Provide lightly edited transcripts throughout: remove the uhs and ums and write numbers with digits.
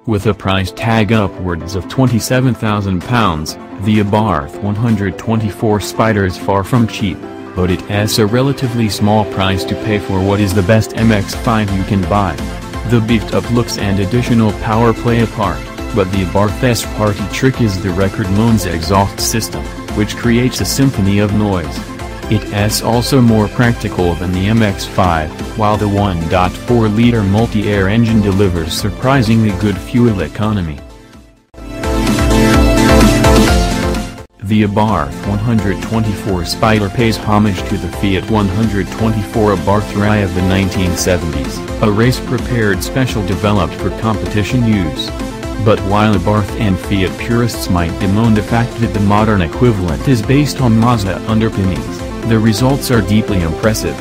With a price tag upwards of £27,000, the Abarth 124 Spider is far from cheap, but it has a relatively small price to pay for what is the best MX-5 you can buy. The beefed-up looks and additional power play a part, but the Abarth's party trick is the record moan's exhaust system, which creates a symphony of noise. It is also more practical than the MX-5, while the 1.4-liter multi-air engine delivers surprisingly good fuel economy. The Abarth 124 Spider pays homage to the Fiat 124 Abarth Rallye of the 1970s, a race-prepared special developed for competition use. But while Abarth and Fiat purists might bemoan the fact that the modern equivalent is based on Mazda underpinnings, the results are deeply impressive.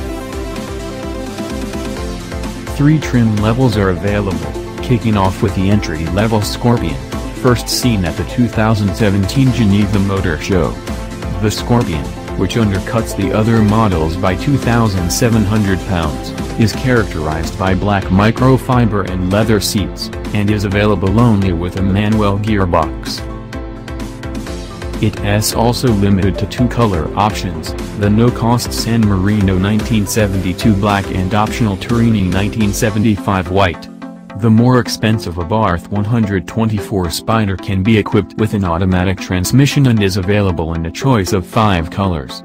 3 trim levels are available, kicking off with the entry-level Scorpion, first seen at the 2017 Geneva Motor Show. The Scorpion, which undercuts the other models by £2,700, is characterized by black microfiber and leather seats, and is available only with a manual gearbox. It is also limited to 2 color options, the no-cost San Marino 1972 black and optional Turini 1975 white. The more expensive Abarth 124 Spider can be equipped with an automatic transmission and is available in a choice of 5 colors.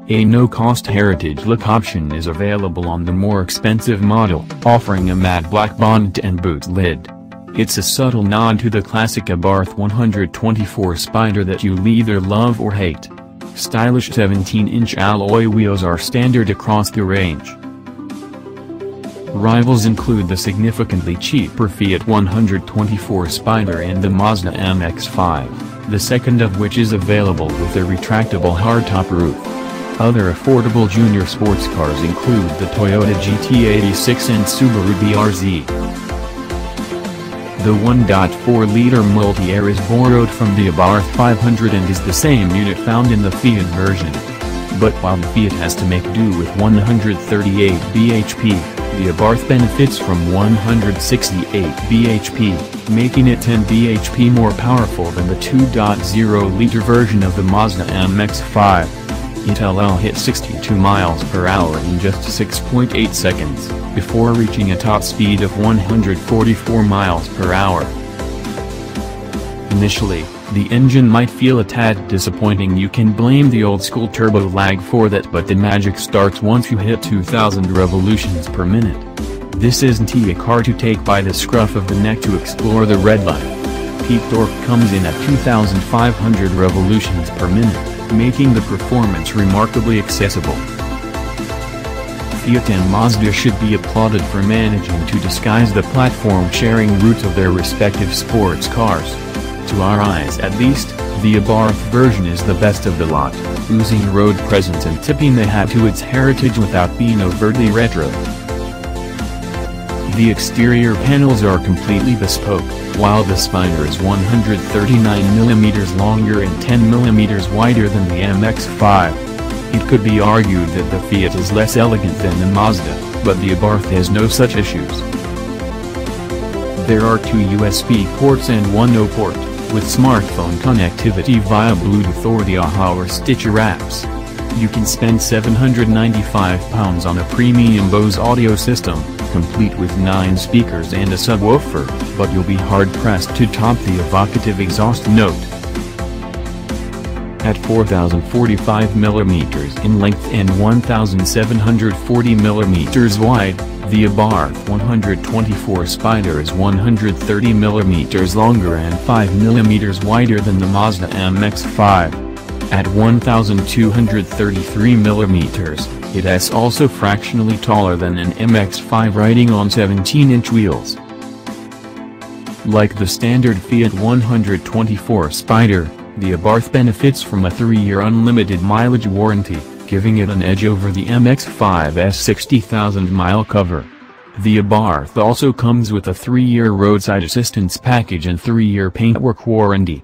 A no-cost heritage look option is available on the more expensive model, offering a matte black bonnet and boot lid. It's a subtle nod to the classic Abarth 124 Spider that you'll either love or hate. Stylish 17-inch alloy wheels are standard across the range. Rivals include the significantly cheaper Fiat 124 Spider and the Mazda MX-5, the second of which is available with a retractable hardtop roof. Other affordable junior sports cars include the Toyota GT86 and Subaru BRZ. The 1.4-liter multi-air is borrowed from the Abarth 500 and is the same unit found in the Fiat version. But while the Fiat has to make do with 138 bhp, the Abarth benefits from 168 bhp, making it 10 bhp more powerful than the 2.0-liter version of the Mazda MX-5. It hit 62 miles per hour in just 6.8 seconds, before reaching a top speed of 144 miles per hour. Initially, the engine might feel a tad disappointing. You can blame the old-school turbo lag for that, but the magic starts once you hit 2,000 revolutions per minute. This isn't a car to take by the scruff of the neck to explore the red light. Peak torque comes in at 2,500 revolutions per minute, making the performance remarkably accessible. Fiat and Mazda should be applauded for managing to disguise the platform-sharing roots of their respective sports cars. To our eyes at least, the Abarth version is the best of the lot, oozing road presence and tipping the hat to its heritage without being overtly retro. The exterior panels are completely bespoke, while the Spider is 139mm longer and 10mm wider than the MX-5. It could be argued that the Fiat is less elegant than the Mazda, but the Abarth has no such issues. There are 2 USB ports and 1 no port, with smartphone connectivity via Bluetooth or the AHA or Stitcher apps. You can spend £795 on a premium Bose audio system, complete with 9 speakers and a subwoofer, but you'll be hard-pressed to top the evocative exhaust note. At 4,045mm in length and 1,740mm wide, the Abarth 124 Spider is 130mm longer and 5mm wider than the Mazda MX-5. At 1,233mm, it is also fractionally taller than an MX-5 riding on 17-inch wheels. Like the standard Fiat 124 Spider, the Abarth benefits from a 3-year unlimited mileage warranty, giving it an edge over the MX-5's 60,000-mile cover. The Abarth also comes with a 3-year roadside assistance package and 3-year paintwork warranty.